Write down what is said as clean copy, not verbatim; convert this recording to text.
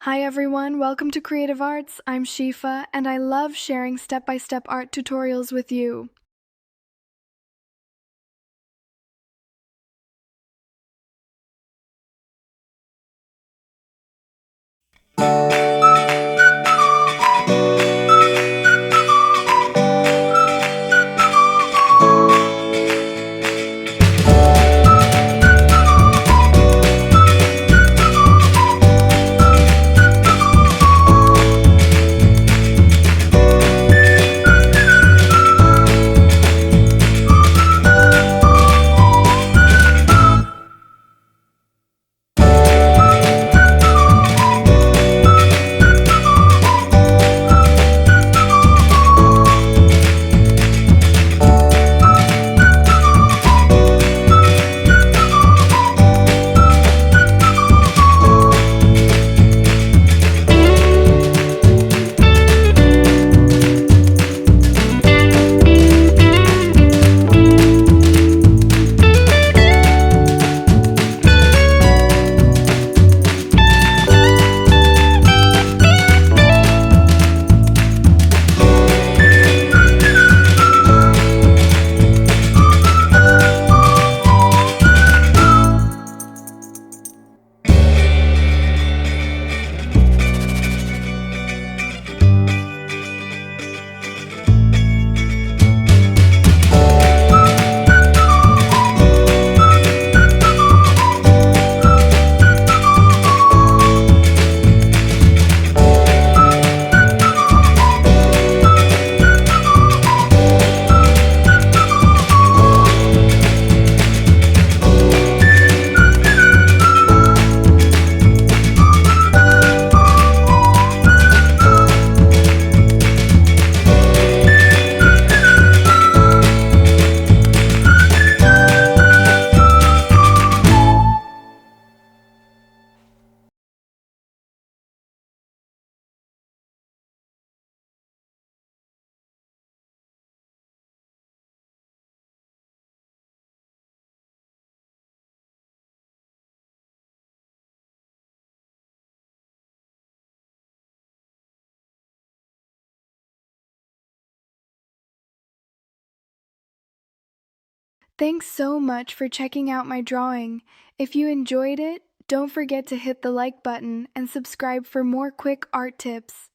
Hi everyone, welcome to Creative Arts. I'm Shifa, and I love sharing step-by-step art tutorials with you. Thanks so much for checking out my drawing. If you enjoyed it, don't forget to hit the like button and subscribe for more quick art tips.